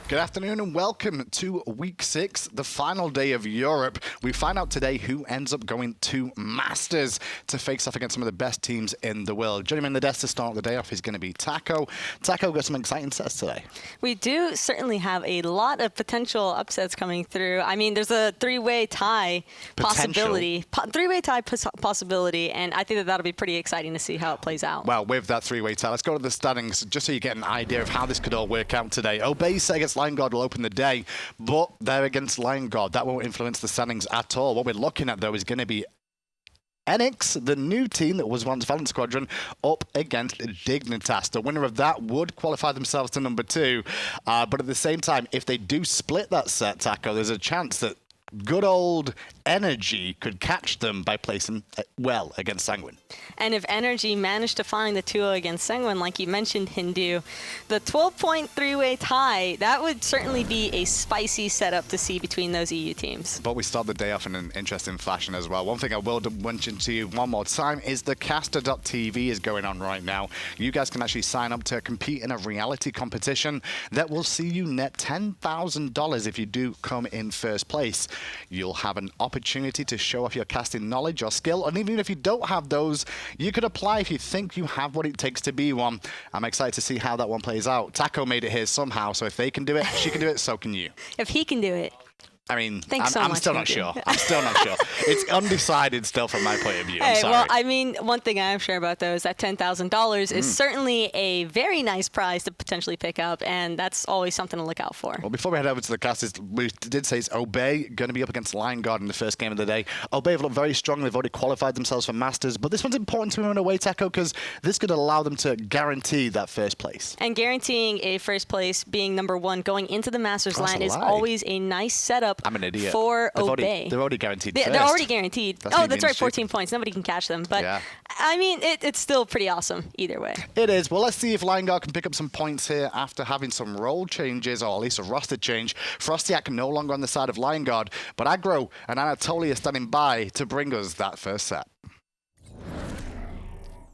Good afternoon and welcome to Week 6, the final day of Europe. We find out today who ends up going to Masters to face off against some of the best teams in the world. Joining me in the desk to start the day off is going to be Taco. Taco, got some exciting sets today. We do certainly have a lot of potential upsets coming through. I mean, there's a three-way tie possibility. Three-way tie possibility, and I think that that'll be pretty exciting to see how it plays out. Well, with that three-way tie, let's go to the standings just so you get an idea of how this could all work out today. Obey against Lion Guard will open the day, but they're against Lion Guard. That won't influence the standings at all. What we're looking at, though, is going to be Enix, the new team that was once Valiant Squadron, up against Dignitas. The winner of that would qualify themselves to number 2. But at the same time, if they do split that set, Taco, there's a chance that good old Energy could catch them by placing well against Sanguine. And if Energy managed to find the 2-0 against Sanguine, like you mentioned, Hindu, the 12-point three-way tie, that would certainly be a spicy setup to see between those EU teams. But we start the day off in an interesting fashion as well. One thing I will mention to you one more time is the Caster.tv is going on right now. You guys can actually sign up to compete in a reality competition that will see you net $10,000 if you do come in first place. You'll have an opportunity to show off your casting knowledge or skill, and even if you don't have those, you could apply if you think you have what it takes to be one. I'm excited to see how that one plays out. Taco made it here somehow, so if they can do it, she can do it, so can you. If he can do it. I mean, I'm still not sure. I'm still not sure. It's undecided still from my point of view. I'm sorry. Well, I mean, one thing I am sure about, though, is that $10,000 is certainly a very nice prize to potentially pick up, and that's always something to look out for. Well, before we head over to the cast, we did say it's Obey going to be up against Lion Guard in the first game of the day. Obey have looked very strong. They've already qualified themselves for Masters, but this one's important to them in a way, Taco, because this could allow them to guarantee that first place. And guaranteeing a first place, being number 1, going into the Masters line is always a nice setup. I'm an idiot. For Obey. They're already guaranteed first. They're already guaranteed. That's right, 14 stupid. points. Nobody can catch them. But, yeah. I mean, it's still pretty awesome either way. It is. Well, let's see if Lion Guard can pick up some points here after having some role changes, or at least a roster change. Frostyak no longer on the side of Lion Guard, but Aggro and Anatolia standing by to bring us that first set.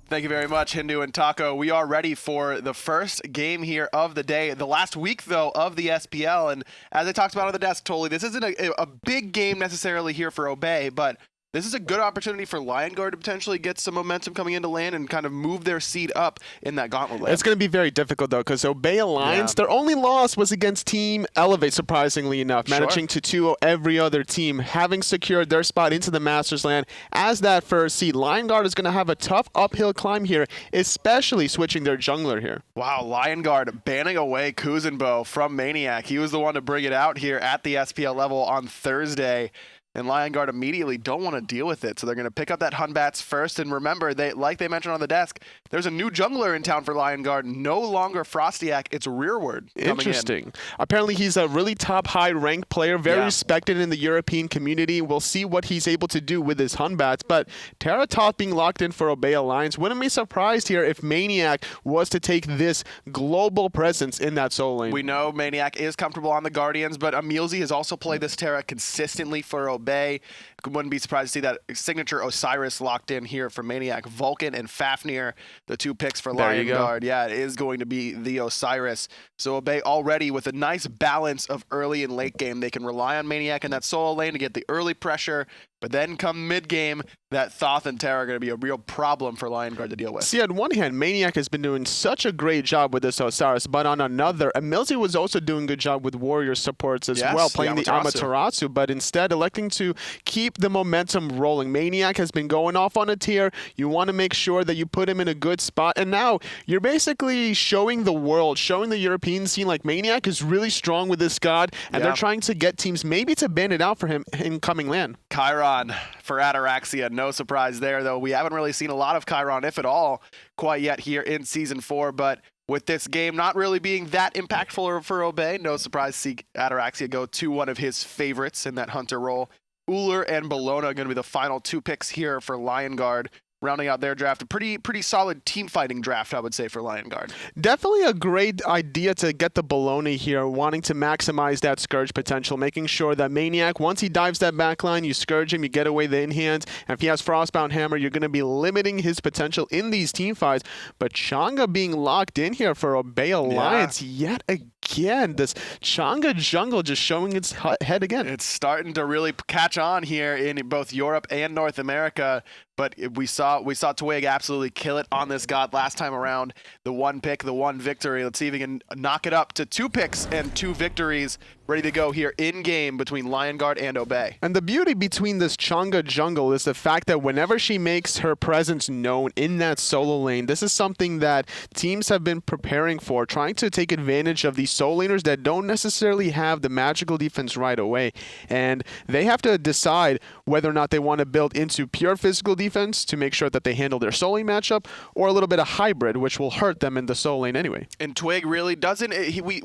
Thank you very much, Hindu and Taco. We are ready for the first game here of the day, the last week, though, of the SPL. And as I talked about on the desk, totally, this isn't a big game necessarily here for Obey, but this is a good opportunity for Lion Guard to potentially get some momentum coming into land and kind of move their seed up in that gauntlet land. It's going to be very difficult, though, because Obey Alliance, their only loss was against Team Elevate, surprisingly enough, managing to 2-0 every other team, having secured their spot into the Masters land as that first seed. Lion Guard is going to have a tough uphill climb here, especially switching their jungler here. Wow, Lion Guard banning away Kuzenbo from maniaKK. He was the one to bring it out here at the SPL level on Thursday. And Lion Guard immediately don't want to deal with it, so they're going to pick up that Hunbats first. And remember, like they mentioned on the desk, there's a new jungler in town for Lion Guard. No longer Frostyak, it's Rearward. Interesting. Apparently, he's a really top high-ranked player, very respected in the European community. We'll see what he's able to do with his Hunbats. But Terra Thoth being locked in for Obey Alliance, wouldn't be surprised here if maniaKK was to take this global presence in that solo lane. We know maniaKK is comfortable on the Guardians, but EmilZy has also played this Terra consistently for Obey. Wouldn't be surprised to see that signature Osiris locked in here for maniaKK. Vulcan and Fafnir, the 2 picks for Lion Guard. Yeah, it is going to be the Osiris. So Obey already with a nice balance of early and late game. They can rely on maniaKK in that solo lane to get the early pressure, but then come mid-game, that Thoth and Terra are going to be a real problem for Lion Guard to deal with. See, on one hand, maniaKK has been doing such a great job with this Osiris, but on another, EmilZy was also doing a good job with warrior supports as well, playing the Amaterasu, but instead electing to keep the momentum rolling. maniaKK has been going off on a tier. You want to make sure that you put him in a good spot, and now you're basically showing the world, showing the European scene like maniaKK is really strong with this god, and they're trying to get teams maybe to ban it out for him in coming land. Chiron for Ataraxia. No surprise there, though. We haven't really seen a lot of Chiron, if at all, quite yet here in Season 4, but with this game not really being that impactful for Obey, no surprise to see Ataraxia go to one of his favorites in that hunter role. Ullr and Bellona are going to be the final 2 picks here for Lion Guard. rounding out their draft. A pretty solid team fighting draft, I would say, for Lion Guard. Definitely a great idea to get the Bellona here, wanting to maximize that Scourge potential, making sure that maniaKK, once he dives that backline, you Scourge him, you get away the in-hands, and if he has Frostbound Hammer, you're going to be limiting his potential in these team fights. But Chang'e being locked in here for Obey Alliance yet again. again. This Chang'e jungle just showing its head again. It's starting to really catch on here in both Europe and North America. But we saw Twig absolutely kill it on this god last time around. The 1 pick, the 1 victory. Let's see if he can knock it up to 2 picks and 2 victories ready to go here in game between LionGuard and Obey. And the beauty between this Chang'e jungle is the fact that whenever she makes her presence known in that solo lane, this is something that teams have been preparing for, trying to take advantage of these solo laners that don't necessarily have the magical defense right away. And they have to decide whether or not they want to build into pure physical defense to make sure that they handle their solo lane matchup, or a little bit of hybrid, which will hurt them in the solo lane anyway. And Twig really doesn't.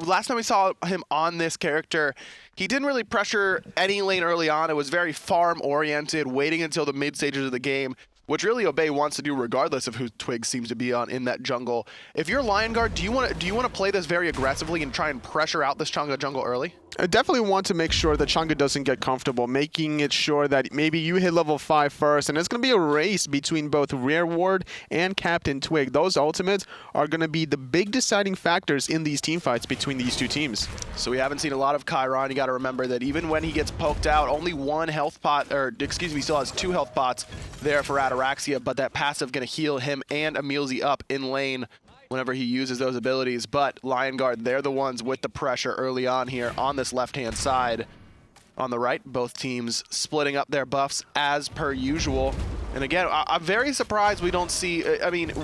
Last time we saw him on this character, he didn't really pressure any lane early on. It was very farm-oriented, waiting until the mid stages of the game, which really Obey wants to do regardless of who Twig seems to be on in that jungle. If you're LionGuard, do you want to play this very aggressively and try and pressure out this Chang'e jungle early? I definitely want to make sure that Chang'e doesn't get comfortable, making it sure that maybe you hit level 5 first, and it's going to be a race between both Rearward and CaptainTwig. Those ultimates are going to be the big deciding factors in these team fights between these two teams. So we haven't seen a lot of Chiron. You got to remember that even when he gets poked out, only 1 health pot, or excuse me, he still has 2 health pots there for Ataraxia, but that passive going to heal him and EmilZy up in lane whenever he uses those abilities. But LionGuard, they're the ones with the pressure early on here on this left-hand side. On the right, both teams splitting up their buffs as per usual. And again, I'm very surprised we don't see,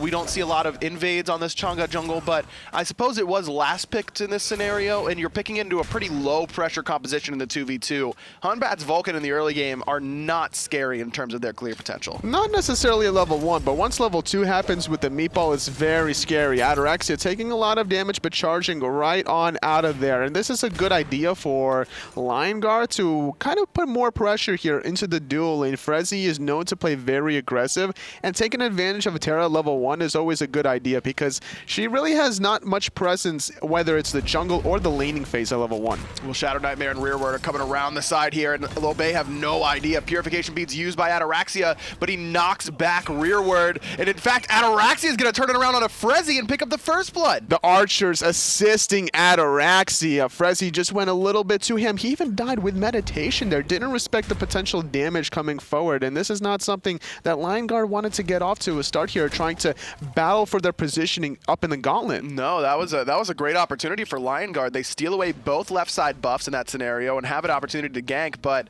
we don't see a lot of invades on this Chang'e jungle, but I suppose it was last picked in this scenario, and you're picking into a pretty low pressure composition in the 2v2. Batz, Vulcan in the early game are not scary in terms of their clear potential. Not necessarily a level 1, but once level 2 happens with the meatball, it's very scary. Ataraxia taking a lot of damage, but charging right on out of there. And this is a good idea for LionGuard to kind of put more pressure here into the duel lane. Frezzyy is known to play very aggressive, and taking advantage of a Terra level 1 is always a good idea because she really has not much presence, whether it's the jungle or the laning phase at level 1. Well, ShadowNightmare and Rearward are coming around the side here, and Obey have no idea. Purification beads used by Ataraxia, but he knocks back Rearward, and in fact, Ataraxia is going to turn it around on a Frezzyy and pick up the first blood. The archers assisting Ataraxia. Frezzyy just went a little bit to him. He even died with meditation there, didn't respect the potential damage coming forward, and this is not something that LionGuard wanted to get off to a start here, trying to battle for their positioning up in the gauntlet. No, that was a great opportunity for LionGuard. They steal away both left side buffs in that scenario and have an opportunity to gank, but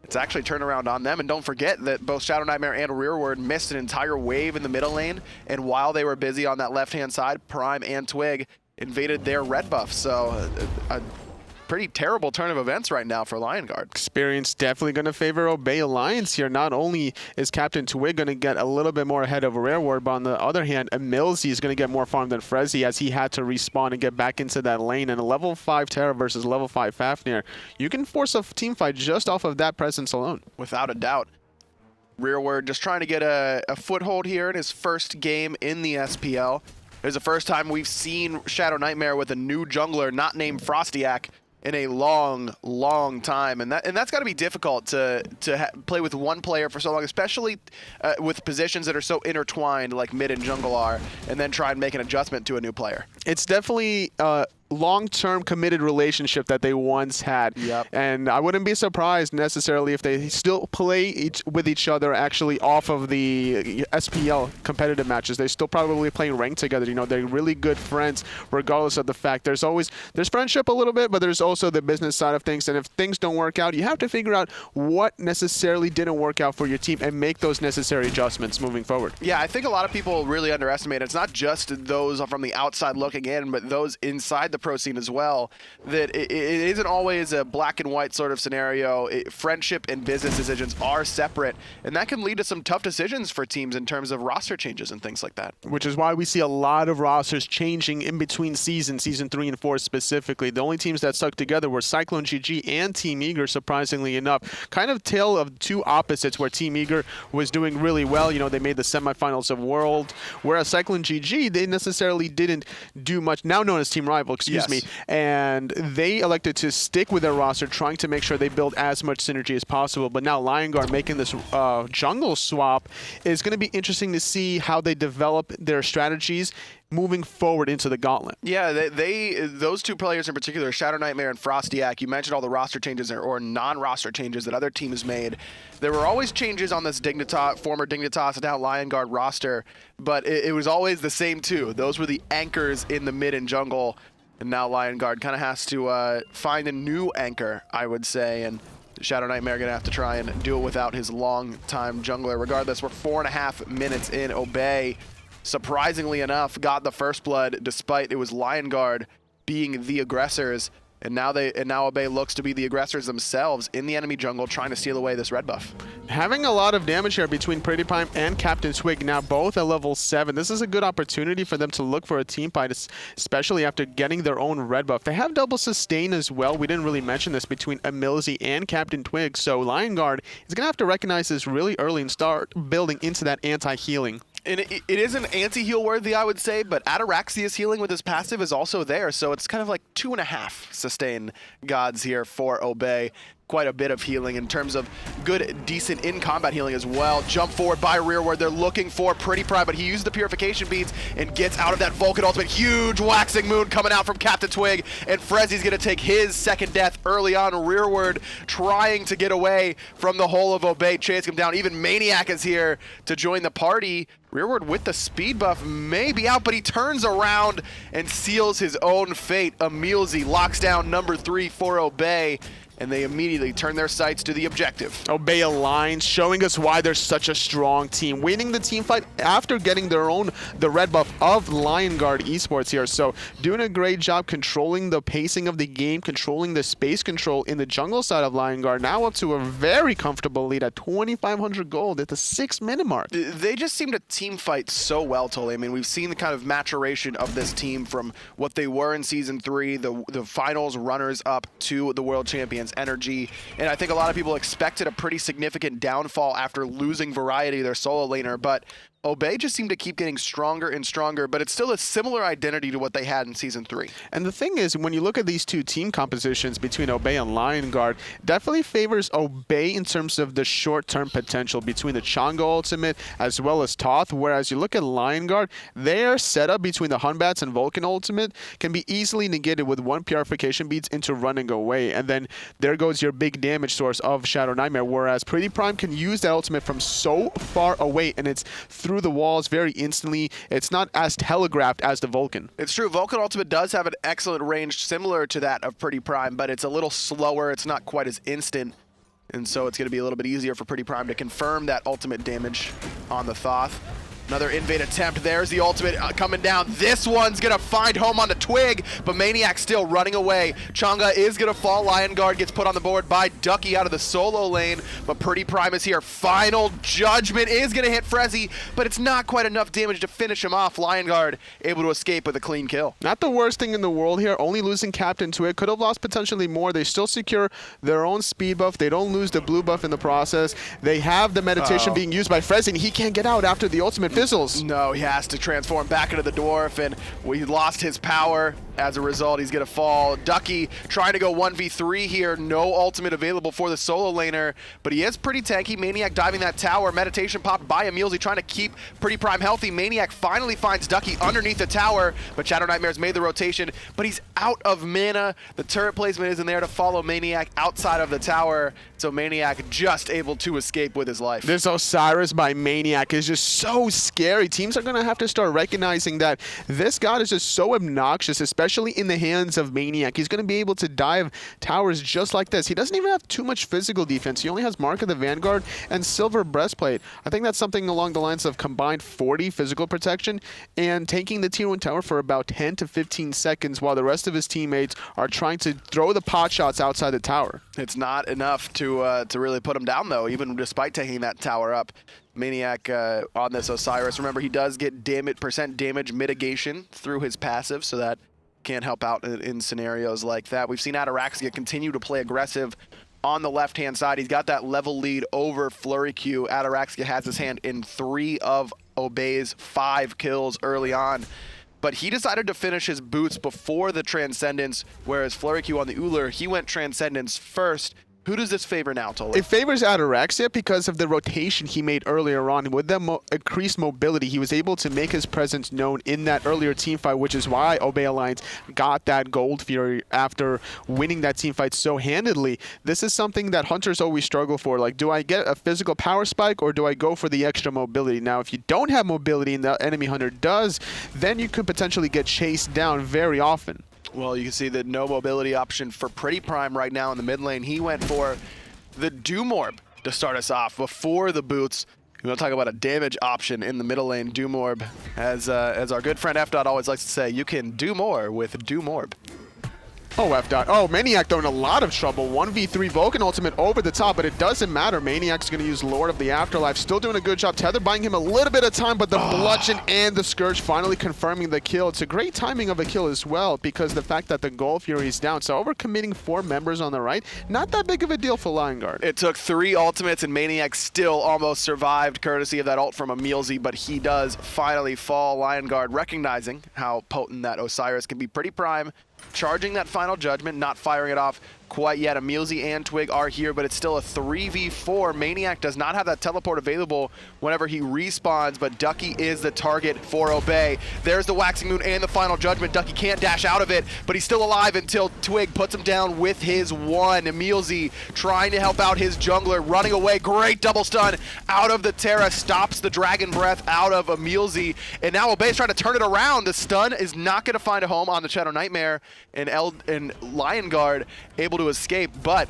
it's actually turned around on them. And don't forget that both ShadowNightmare and Rearward missed an entire wave in the middle lane, and while they were busy on that left-hand side, Prime and Twig invaded their red buff. So a pretty terrible turn of events right now for LionGuard. Experience definitely going to favor Obey Alliance here. Not only is CaptainTwig going to get a little bit more ahead of Rearward, but on the other hand, EmilZy is going to get more farm than Frezzyy, as he had to respawn and get back into that lane. And a level 5 Terra versus level 5 Fafnir, you can force a team fight just off of that presence alone. Without a doubt. Rearward just trying to get a foothold here in his first game in the SPL. It was the first time we've seen ShadowNightmare with a new jungler not named Frostiak in a long, long time, and that's got to be difficult to play with one player for so long, especially with positions that are so intertwined like mid and jungle are, and then try and make an adjustment to a new player. It's definitely long-term committed relationship that they once had. Yep. And I wouldn't be surprised necessarily if they still play with each other actually off of the SPL competitive matches. They're still probably playing ranked together. You know, they're really good friends regardless of the fact there's friendship a little bit, but there's also the business side of things. And if things don't work out, you have to figure out what necessarily didn't work out for your team and make those necessary adjustments moving forward. Yeah, I think a lot of people really underestimate it. It's not just those from the outside looking in, but those inside the pro scene as well, that it isn't always a black and white sort of scenario. Friendship and business decisions are separate, and that can lead to some tough decisions for teams in terms of roster changes and things like that. Which is why we see a lot of rosters changing in between season 3 and 4 specifically. The only teams that stuck together were Cyclone GG and Team Eager, surprisingly enough. Kind of tale of two opposites, where Team Eager was doing really well. You know, they made the semifinals of World, whereas Cyclone GG, they necessarily didn't do much, now known as Team Rival, excuse excuse me, and they elected to stick with their roster, trying to make sure they build as much synergy as possible. But now LionGuard making this jungle swap is going to be interesting to see how they develop their strategies moving forward into the gauntlet. Yeah, those two players in particular, ShadowNightmare and Frezzyy, you mentioned all the roster changes or non-roster changes that other teams made. There were always changes on this former Dignitas, now LionGuard roster, but it was always the same two. Those were the anchors in the mid and jungle, and now LionGuard kind of has to find a new anchor, I would say, and ShadowNightmare going to have to try and do it without his long-time jungler. Regardless, we're 4.5 minutes in. Obey, surprisingly enough, got the first blood despite it was LionGuard being the aggressors, and now Obey looks to be the aggressors themselves in the enemy jungle, trying to steal away this red buff. Having a lot of damage here between PrettyPriMe and CaptainTwig, now both at level 7. This is a good opportunity for them to look for a team fight, especially after getting their own red buff. They have double sustain as well. We didn't really mention this between EmilZy and CaptainTwig, so LionGuard is going to have to recognize this really early and start building into that anti-healing. And it isn't anti-heal worthy, I would say, but Ataraxia's healing with his passive is also there, so it's kind of like 2.5 sustain gods here for Obey. Quite a bit of healing in terms of good, decent in-combat healing as well. Jump forward by Rearward. They're looking for PrettyPriMe, but he used the purification beads and gets out of that Vulcan ultimate. Huge waxing moon coming out from CaptainTwig, and Frezzy's going to take his second death early on. Rearward trying to get away from the whole of Obey, chasing him down. Even maniaKK is here to join the party. Rearward with the speed buff may be out, but he turns around and seals his own fate. EmilZy locks down number 3 for Obey, and they immediately turn their sights to the objective. Obey aligns, showing us why they're such a strong team, winning the team fight after getting the red buff of LionGuard Esports here. So doing a great job controlling the pacing of the game, controlling the space control in the jungle side of LionGuard, now up to a very comfortable lead at 2,500 gold at the 6-minute mark. They just seem to team fight so well, Tully. I mean, we've seen the kind of maturation of this team from what they were in Season 3, the finals runners-up to the World Champions energy, and I think a lot of people expected a pretty significant downfall after losing Variety, their solo laner, but Obey just seemed to keep getting stronger and stronger, but it's still a similar identity to what they had in Season 3. And the thing is, when you look at these two team compositions between Obey and LionGuard, definitely favors Obey in terms of the short-term potential between the Chang'e ultimate as well as Thoth, whereas you look at LionGuard, their setup between the Hunbats and Vulcan ultimate can be easily negated with one purification beads into running away, and then there goes your big damage source of ShadowNightmare, whereas PrettyPriMe can use that ultimate from so far away, and it's through the walls very instantly. It's not as telegraphed as the Vulcan. It's true. Vulcan ultimate does have an excellent range similar to that of PrettyPriMe, but it's a little slower. It's not quite as instant, and so it's going to be a little bit easier for PrettyPriMe to confirm that ultimate damage on the Thoth. Another invade attempt. There's the ultimate coming down. This one's going to find home on the Twig, but maniaKK still running away. Chang'e is going to fall. LionGuard gets put on the board by Ducky out of the solo lane, but PrettyPriMe is here. Final Judgment is going to hit Frezzyy, but it's not quite enough damage to finish him off. LionGuard able to escape with a clean kill. Not the worst thing in the world here. Only losing CaptainTwig. Could have lost potentially more. They still secure their own speed buff. They don't lose the blue buff in the process. They have the meditation being used by Frezzyy, and he can't get out after the ultimate fizzles. No, he has to transform back into the dwarf, and we lost his power. As a result, he's going to fall. Ducky trying to go 1v3 here. No ultimate available for the solo laner, but he is pretty tanky. maniaKK diving that tower. Meditation popped by EmilZy, trying to keep PrettyPriMe healthy. maniaKK finally finds Ducky underneath the tower, but ShadowNightmare's made the rotation, but he's out of mana. The turret placement isn't there to follow maniaKK outside of the tower, so maniaKK just able to escape with his life. This Osiris by maniaKK is just so scary. Teams are going to have to start recognizing that this god is just so obnoxious, especially in the hands of maniaKK. He's going to be able to dive towers just like this. He doesn't even have too much physical defense. He only has Mark of the Vanguard and Silver Breastplate. I think that's something along the lines of combined 40 physical protection and taking the tier 1 tower for about 10 to 15 seconds while the rest of his teammates are trying to throw the pot shots outside the tower. It's not enough to really put him down, though, even despite taking that tower up. maniaKK on this Osiris. Remember, he does get percent damage mitigation through his passive, so that can help out in scenarios like that. We've seen Ataraxia continue to play aggressive on the left-hand side. He's got that level lead over FleuryQ. Ataraxia has his hand in 3 of Obey's 5 kills early on. but he decided to finish his boots before the Transcendence, whereas FleuryQ on the Ullr, he went Transcendence first. Who does this favor now, Tolu? It favors Ataraxia because of the rotation he made earlier on. With the increased mobility, he was able to make his presence known in that earlier teamfight, which is why Obey Alliance got that Gold Fury after winning that teamfight so handedly. This is something that hunters always struggle for. Like, do I get a physical power spike or do I go for the extra mobility? Now, if you don't have mobility and the enemy hunter does, then you could potentially get chased down very often. Well, you can see the no mobility option for PrettyPriMe right now in the mid lane. He went for the Doom Orb to start us off before the boots. We want to talk about a damage option in the middle lane. Doom Orb, as our good friend F. always likes to say, you can do more with Doom Orb. Oh, F. Oh, maniaK though in a lot of trouble. 1v3 Vulcan ultimate over the top, but it doesn't matter. maniaK's going to use Lord of the Afterlife. Still doing a good job. Tether buying him a little bit of time, but the Bludgeon and the Scourge finally confirming the kill. It's a great timing of a kill as well, because the fact that the Gold Fury is down. So overcommitting 4 members on the right, not that big of a deal for LionGuard. It took 3 ultimates, and maniaK still almost survived, courtesy of that ult from EmilZy, but he does finally fall. LionGuard recognizing how potent that Osiris can be. PrettyPriMe charging that final judgment, not firing it off quite yet. EmilZy and Twig are here, but it's still a 3v4. maniaK does not have that teleport available whenever he respawns, but Ducky is the target for Obey. There's the Waxing Moon and the final judgment. Ducky can't dash out of it, but he's still alive until Twig puts him down with his 1. EmilZy trying to help out his jungler, running away. Great double stun out of the Terra, stops the Dragon Breath out of EmilZy, and now Obey's trying to turn it around. The stun is not going to find a home on the ShadowNightmare, and LionGuard able to escape, but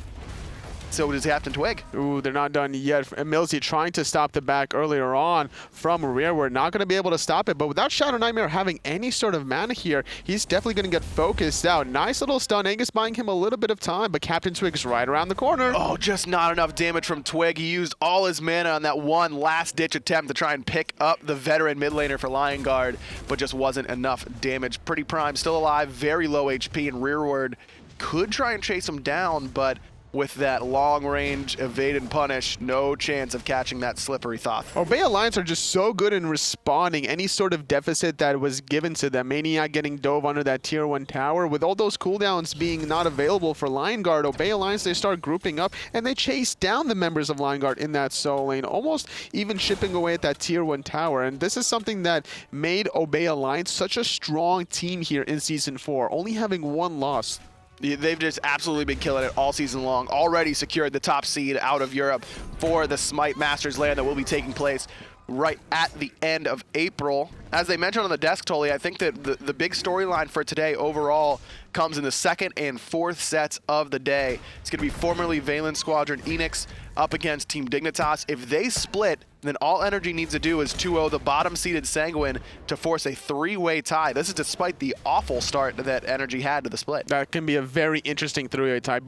so does CaptainTwig. Ooh, they're not done yet. EmilZy trying to stop the back earlier on from Rearward. Not going to be able to stop it, but without ShadowNightmare having any sort of mana here, he's definitely going to get focused out. Nice little stun. Angus buying him a little bit of time, but CaptainTwig's right around the corner. Oh, just not enough damage from Twig. He used all his mana on that one last-ditch attempt to try and pick up the veteran mid laner for LionGuard, but just wasn't enough damage. PrettyPriMe still alive, very low HP, and Rearward could try and chase him down, but with that long-range evade and punish, no chance of catching that slippery Thoth. Obey Alliance are just so good in responding any sort of deficit that was given to them. maniaK getting dove under that tier 1 tower. With all those cooldowns being not available for LionGuard, Obey Alliance, they start grouping up and they chase down the members of LionGuard in that solo lane, almost even chipping away at that tier 1 tower. And this is something that made Obey Alliance such a strong team here in Season 4, only having 1 loss. They've just absolutely been killing it all season long. Already secured the top seed out of Europe for the Smite Masters LAN that will be taking place right at the end of April. As they mentioned on the desk, Tolly, I think that the big storyline for today overall comes in the 2nd and 4th sets of the day. It's going to be formerly Valen Squadron Enix up against Team Dignitas. If they split, then all Energy needs to do is 2-0 the bottom-seeded Sanguine to force a 3-way tie. This is despite the awful start that Energy had to the split. That can be a very interesting 3-way tie.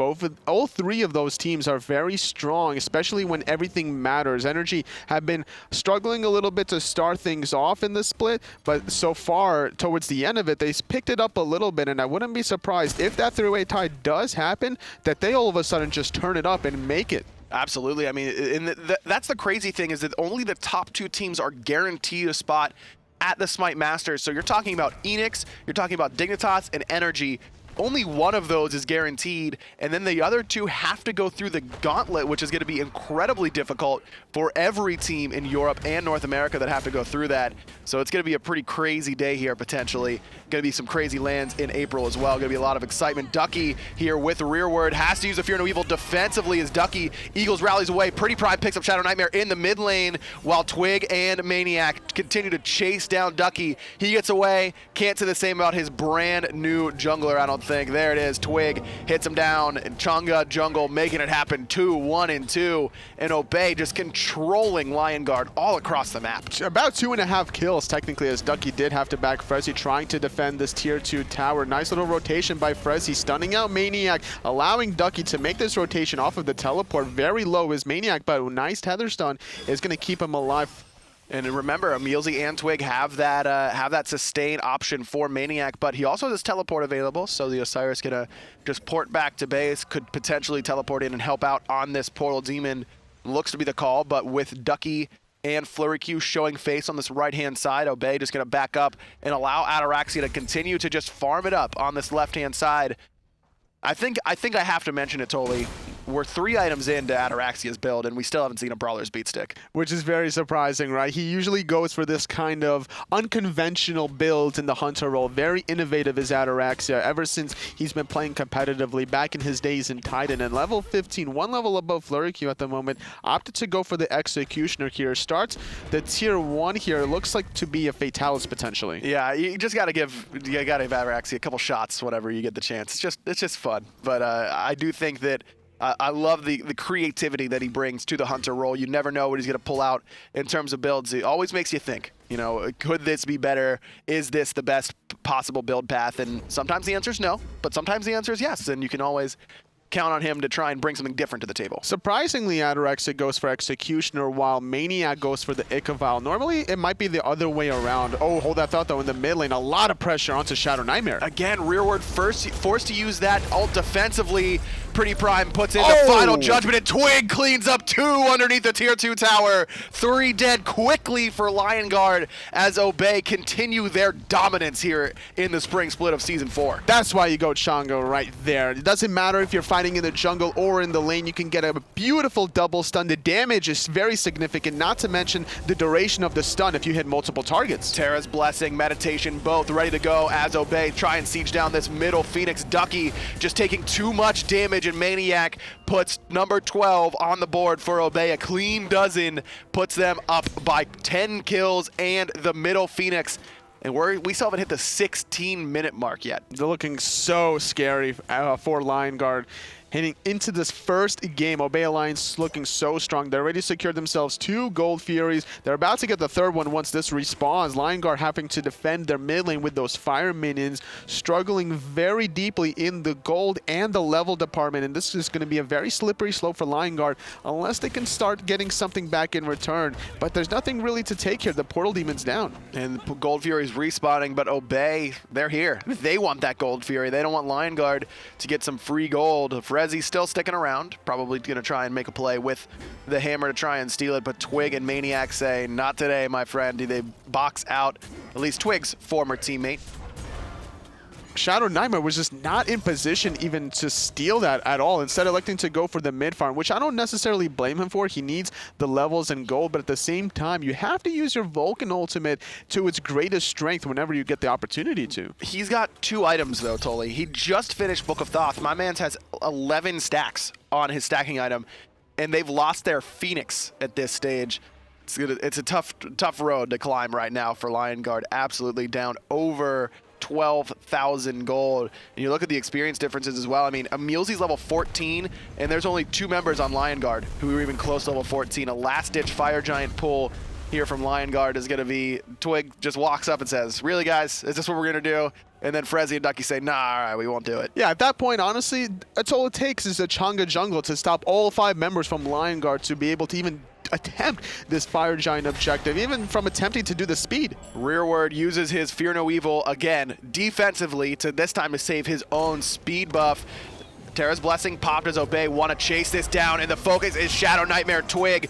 All 3 of those teams are very strong, especially when everything matters. Energy have been struggling a little bit to start things off in the split, but so far, towards the end of it, they picked it up a little bit, and I wouldn't be surprised if that 3-way tie does happen, that they all of a sudden just turn it up and make it. Absolutely. I mean, that's the crazy thing, is that only the top 2 teams are guaranteed a spot at the Smite Masters. So you're talking about Enix, you're talking about Dignitas, and Energy. Only one of those is guaranteed, and then the other 2 have to go through the gauntlet, which is going to be incredibly difficult for every team in Europe and North America that have to go through that. So it's going to be a pretty crazy day here, potentially. Going to be some crazy lands in April as well. Going to be a lot of excitement. Ducky here with Rearward has to use a Fear No Evil defensively as Ducky Eagles rallies away. PrettyPriMe picks up ShadowNightmare in the mid lane, while Twig and maniaK continue to chase down Ducky. He gets away. Can't say the same about his brand new jungler, I don't think. There it is. Twig hits him down, and Chang'e jungle making it happen. 2, 1, and 2, and Obey just controlling LionGuard all across the map. About 2.5 kills technically, as Ducky did have to back Frezzyy trying to defend this tier 2 tower. Nice little rotation by Frezzyy, stunning out maniaK, allowing Ducky to make this rotation off of the teleport. Very low is maniaK, but a nice tether stun is going to keep him alive. And remember, EmilZy and Twig have that sustain option for maniaK, but he also has teleport available, so the Osiris gonna just port back to base, could potentially teleport in and help out on this portal demon. Looks to be the call, but with Ducky and FleuryQ showing face on this right-hand side. Obey just going to back up and allow Ataraxia to continue to just farm it up on this left-hand side. I think I have to mention it, Tolly. We're 3 items into Ataraxia's build, and we still haven't seen a Brawler's Beat Stick. Which is very surprising, right? He usually goes for this kind of unconventional build in the Hunter role. Very innovative is Ataraxia ever since he's been playing competitively back in his days in Titan. And level 15, 1 level above FleuryQ at the moment, opted to go for the Executioner here. Starts the tier 1 here. Looks like to be a Fatalis potentially. Yeah, you just got to give Ataraxia a couple shots whenever you get the chance. It's just fun. But I do think that I love the creativity that he brings to the Hunter role. You never know what he's going to pull out in terms of builds. It always makes you think, you know, could this be better? Is this the best possible build path? And sometimes the answer is no, but sometimes the answer is yes. And you can always count on him to try and bring something different to the table. Surprisingly, Ataraxia goes for Executioner while maniaKK goes for the Ichavile. Normally, it might be the other way around. Oh, hold that thought, though. In the mid lane, a lot of pressure onto ShadowNightmare. Again, Rearward forced to use that ult defensively. PrettyPriMe puts in the final judgment, and Twig cleans up 2 underneath the tier 2 tower. 3 dead quickly for Lion Guard as Obey continue their dominance here in the spring split of Season 4. That's why you go Chang'e right there. It doesn't matter if you're fighting in the jungle or in the lane. You can get a beautiful double stun. The damage is very significant, not to mention the duration of the stun if you hit multiple targets. Terra's Blessing, Meditation, both ready to go as Obey try and siege down this middle Phoenix. Ducky just taking too much damage, and maniaKK puts number 12 on the board for Obey. A clean dozen puts them up by 10 kills, and the middle Phoenix. And we still haven't hit the 16-minute mark yet. They're looking so scary for Lion Guard. Heading into this first game, Obey Alliance looking so strong. They already secured themselves 2 Gold Furies. They're about to get the 3rd one once this respawns. Lion Guard having to defend their mid lane with those fire minions, struggling very deeply in the gold and the level department. And this is going to be a very slippery slope for Lion Guard unless they can start getting something back in return. But there's nothing really to take here. The Portal Demon's down. And Gold Fury's respawning, but Obey, they're here. They want that Gold Fury. They don't want Lion Guard to get some free gold. Frezzy's still sticking around, probably going to try and make a play with the hammer to try and steal it, but Twig and maniaKK say, not today, my friend. They box out at least Twig's former teammate. ShadowNightmare was just not in position even to steal that at all, instead electing to go for the mid farm, which I don't necessarily blame him for. He needs the levels and gold, but at the same time, you have to use your Vulcan ultimate to its greatest strength whenever you get the opportunity to. He's got 2 items, though, Tolly. He just finished Book of Thoth. My man's has 11 stacks on his stacking item, and they've lost their Phoenix at this stage. It's a tough road to climb right now for Lion Guard. Absolutely down over 12,000 gold. And you look at the experience differences as well. I mean, EmilZy's level 14, and there's only 2 members on Lion Guard who are even close to level 14. A last-ditch Fire Giant pull here from Lion Guard is going to be, Twig just walks up and says, really, guys, is this what we're going to do? And then Frezzyy and Ducky say, nah, all right, we won't do it. Yeah, at that point, honestly, that's all it takes is a Chang'e jungle to stop all 5 members from Lion Guard to be able to even attempt this Fire Giant objective, even from attempting to do the speed. Rearward uses his Fear No Evil again defensively to this time to save his own speed buff. Terra's Blessing popped as Obey want to chase this down, and the focus is ShadowNightmare. Twig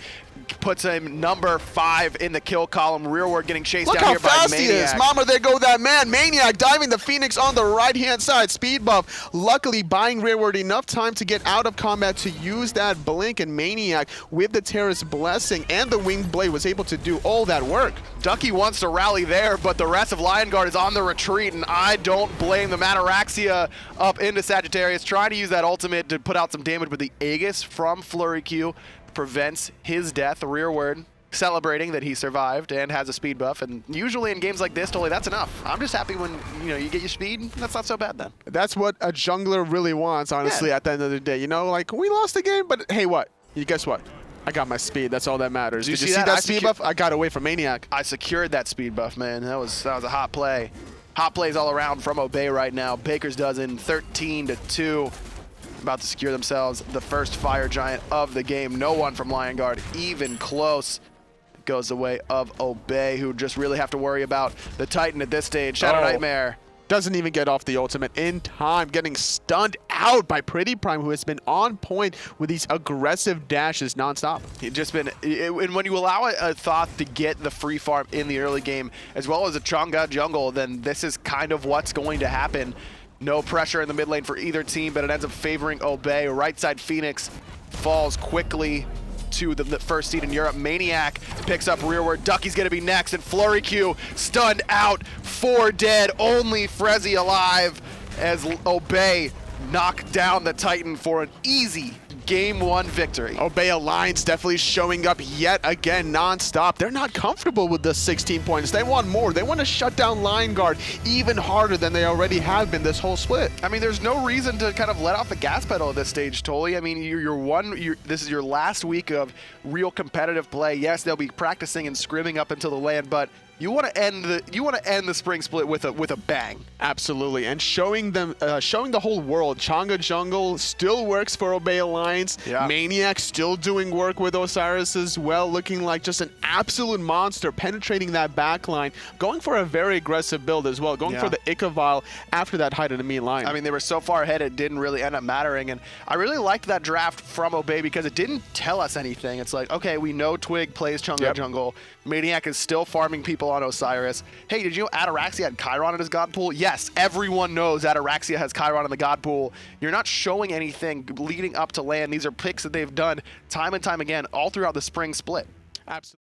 puts him number 5 in the kill column. Rearward getting chased down here by maniaKK. Look how fast he is. Mama, there go that man. maniaKK diving the Phoenix on the right-hand side. Speed buff. Luckily, buying Rearward enough time to get out of combat to use that blink, and maniaKK with the Terra's Blessing and the Winged Blade was able to do all that work. Ducky wants to rally there, but the rest of Lion Guard is on the retreat, and I don't blame them. Ataraxia up into Sagittarius, trying to use that ultimate to put out some damage, but the Aegis from FleuryQ prevents his death. Rearward celebrating that he survived and has a speed buff, and usually in games like this, Totally, that's enough. I'm just happy when you get your speed. That's not so bad then. That's what a jungler really wants, honestly, at the end of the day. Like, we lost the game, but hey, what? Guess what? I got my speed. That's all that matters. Did you see that speed buff? I got away from maniaKK. I secured that speed buff, man. That was a hot play. Hot plays all around from Obey right now. Baker's dozen, 13-2. About to secure themselves the first Fire Giant of the game. No one from Lion Guard even close. Goes the way of Obey, who just really have to worry about the Titan at this stage. ShadowNightmare Doesn't even get off the ultimate in time, getting stunned out by PrettyPriMe, who has been on point with these aggressive dashes nonstop. He's just been, and when you allow a Thoth to get the free farm in the early game, as well as a Chang'e jungle, then this is kind of what's going to happen. No pressure in the mid lane for either team, but it ends up favoring Obey. Right side Phoenix falls quickly to the first seed in Europe. maniaKK picks up Rearward. Ducky's gonna be next, and FleuryQ stunned out, 4 dead, only Frezzyy alive as Obey knocked down the Titan for an easy Game 1 victory. Obey Alliance definitely showing up yet again non-stop. They're not comfortable with the 16 points. They want more. They want to shut down Line Guard even harder than they already have been this whole split. I mean, there's no reason to kind of let off the gas pedal at this stage, Tolly. I mean, this is your last week of real competitive play. Yes, they'll be practicing and scrimming up until the land, but you want to end the spring split with a bang. Absolutely, and showing the whole world, Chang'e jungle still works for Obey Alliance. Yeah. maniaKK still doing work with Osiris as well, looking like just an absolute monster, penetrating that back line, going for a very aggressive build as well, going for the Ichavile after that hide enemy line. I mean, they were so far ahead it didn't really end up mattering, and I really liked that draft from Obey because it didn't tell us anything. It's like, okay, we know Twig plays Chang'e jungle. maniaKK is still farming people on Osiris. Hey, did you know Ataraxia had Chiron in his god pool? Yes, everyone knows Ataraxia has Chiron in the god pool. You're not showing anything leading up to land. These are picks that they've done time and time again all throughout the spring split. Absolutely.